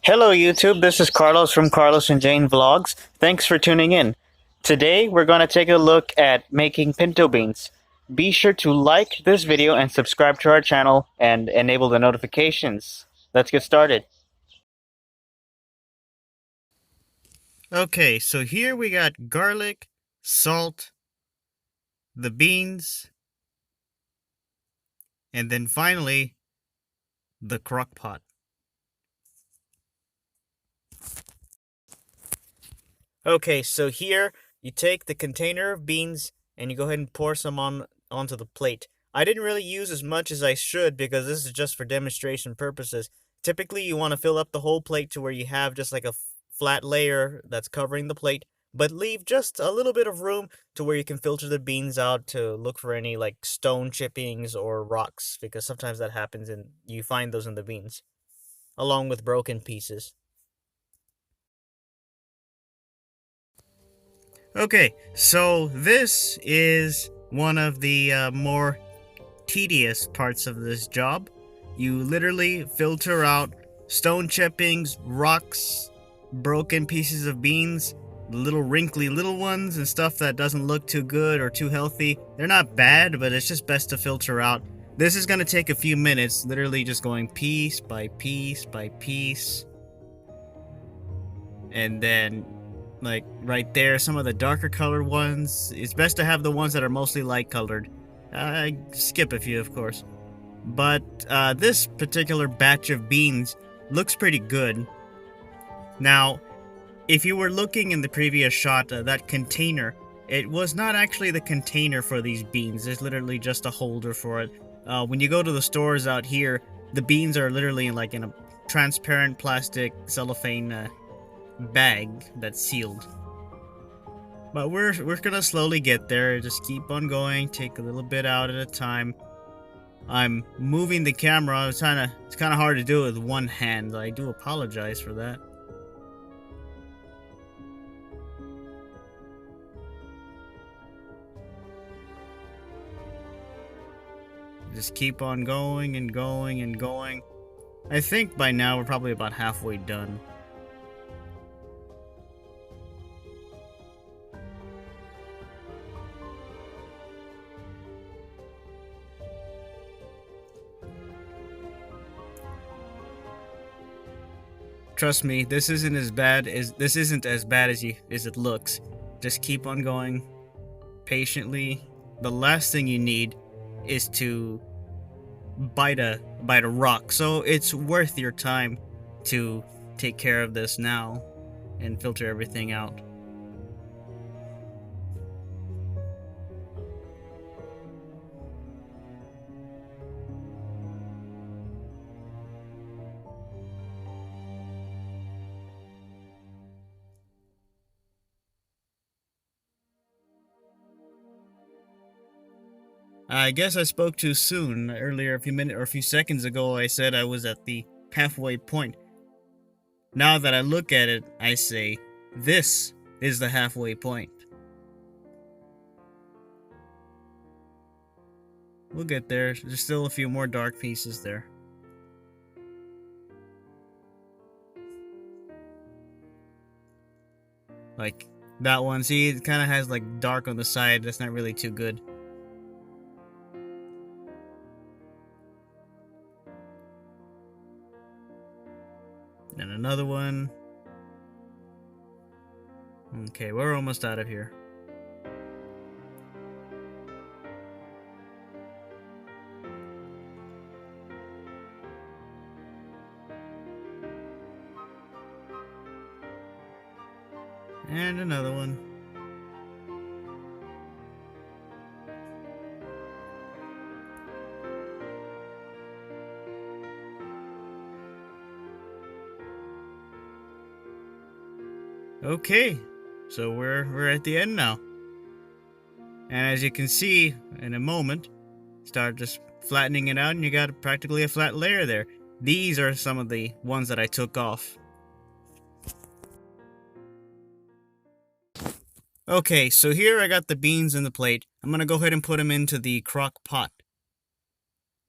Hello YouTube, this is Carlos from Carlos and Jane Vlogs. Thanks for tuning in. Today we're going to take a look at making pinto beans. Be sure to like this video and subscribe to our channel and enable the notifications. Let's get started. Okay, so here we got garlic, salt, the beans, and then finally the crock pot. Okay, so here you take the container of beans and you go ahead and pour some onto the plate. I didn't really use as much as I should because this is just for demonstration purposes. Typically, you want to fill up the whole plate to where you have just like a flat layer that's covering the plate, but leave just a little bit of room to where you can filter the beans out to look for any like stone chippings or rocks, because sometimes that happens and you find those in the beans, along with broken pieces. Okay, so this is one of the more tedious parts of this job. You literally filter out stone chippings, rocks, broken pieces of beans, little wrinkly little ones, and stuff that doesn't look too good or too healthy. They're not bad, but it's just best to filter out. This is going to take a few minutes, literally just going piece by piece by piece. And then like right there, some of the darker colored ones. It's best to have the ones that are mostly light colored. Skip a few, of course. But this particular batch of beans looks pretty good. Now, if you were looking in the previous shot, that container, it was not actually the container for these beans. There's literally just a holder for it. When you go to the stores out here, the beans are literally like in a transparent plastic cellophane bag that's sealed. But we're gonna slowly get there. Just keep on going, take a little bit out at a time. I'm moving the camera. It's kind of hard to do it with one hand. I do apologize for that. Just keep on going and going and going. I think by now we're probably about halfway done. Trust me, this isn't as bad as it looks. Just keep on going patiently. The last thing you need is to bite a rock. So it's worth your time to take care of this now and filter everything out. I guess I spoke too soon. Earlier, a few seconds ago, I said I was at the halfway point. Now that I look at it, I say, this is the halfway point. We'll get there. There's still a few more dark pieces there. Like that one. See, it kind of has like dark on the side. That's not really too good. And another one. Okay, we're almost out of here. And another one. Okay, so we're at the end now. And as you can see, in a moment, start just flattening it out and you got practically a flat layer there. These are some of the ones that I took off. Okay, so here I got the beans in the plate. I'm gonna go ahead and put them into the crock pot.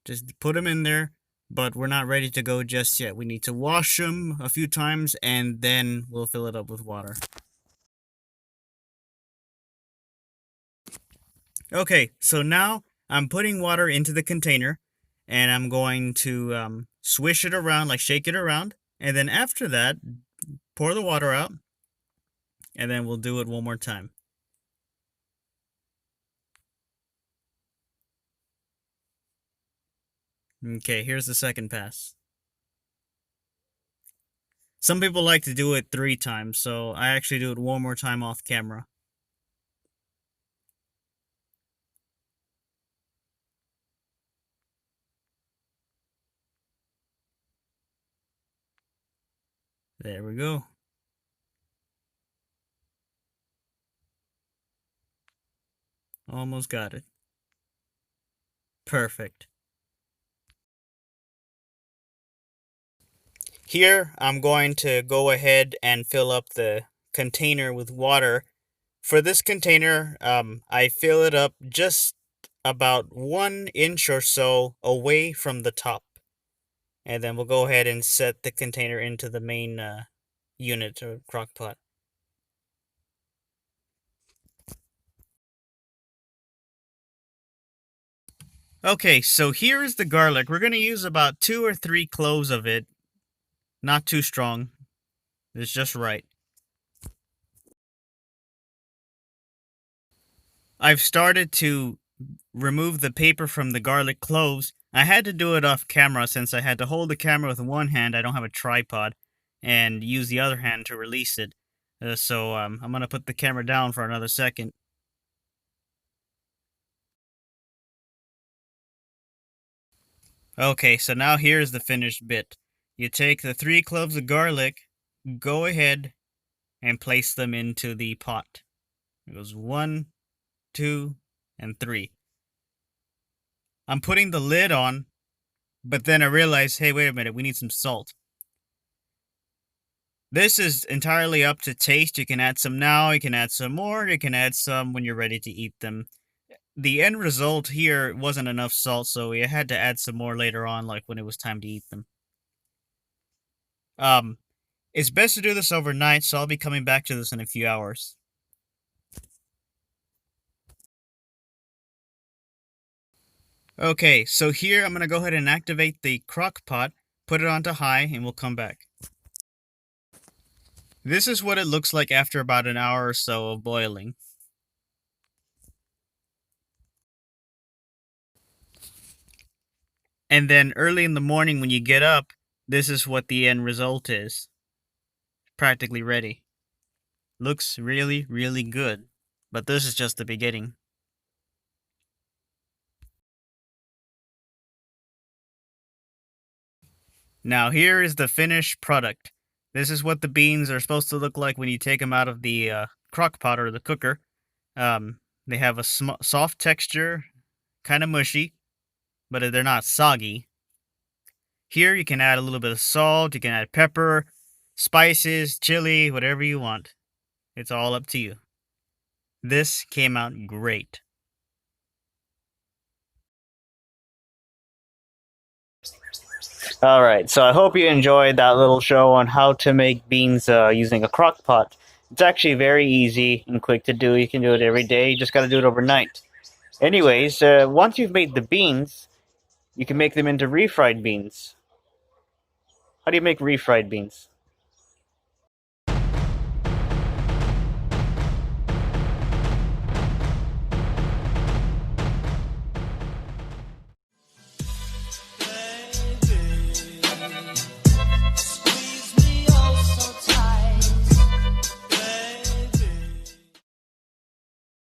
Just put them in there, but we're not ready to go just yet. We need to wash them a few times and then we'll fill it up with water. Okay, so now I'm putting water into the container and I'm going to swish it around, like shake it around. And then after that, pour the water out and then we'll do it one more time. Okay, here's the second pass. Some people like to do it 3 times, so I actually do it one more time off camera. There we go. Almost got it. Perfect. Here, I'm going to go ahead and fill up the container with water. For this container, I fill it up just about 1 inch or so away from the top. And then we'll go ahead and set the container into the main unit or crock pot. Okay, so here is the garlic. We're going to use about 2 or 3 cloves of it. Not too strong. It's just right. I've started to remove the paper from the garlic cloves. I had to do it off camera since I had to hold the camera with one hand. I don't have a tripod, and use the other hand to release it. So I'm gonna put the camera down for another second. Okay, so now here's the finished bit. You take the 3 cloves of garlic, go ahead and place them into the pot. It goes 1, 2, and 3. I'm putting the lid on, but then I realized, hey, wait a minute, we need some salt. This is entirely up to taste. You can add some now, you can add some more, you can add some when you're ready to eat them. The end result here wasn't enough salt, so we had to add some more later on, like when it was time to eat them. Um, it's best to do this overnight, so I'll be coming back to this in a few hours. Okay, so here I'm gonna go ahead and activate the crock pot, put it onto high, and we'll come back. This is what it looks like after about an hour or so of boiling. And then early in the morning when you get up, this is what the end result is. Practically ready. Looks really, really good. But this is just the beginning. Now here is the finished product. This is what the beans are supposed to look like when you take them out of the crock pot or the cooker. They have a soft texture, kind of mushy, but they're not soggy. Here you can add a little bit of salt, you can add pepper, spices, chili, whatever you want. It's all up to you. This came out great. All right, so I hope you enjoyed that little show on how to make beans using a crock pot. It's actually very easy and quick to do. You can do it every day. You just got to do it overnight. Anyways, once you've made the beans, you can make them into refried beans. How do you make refried beans?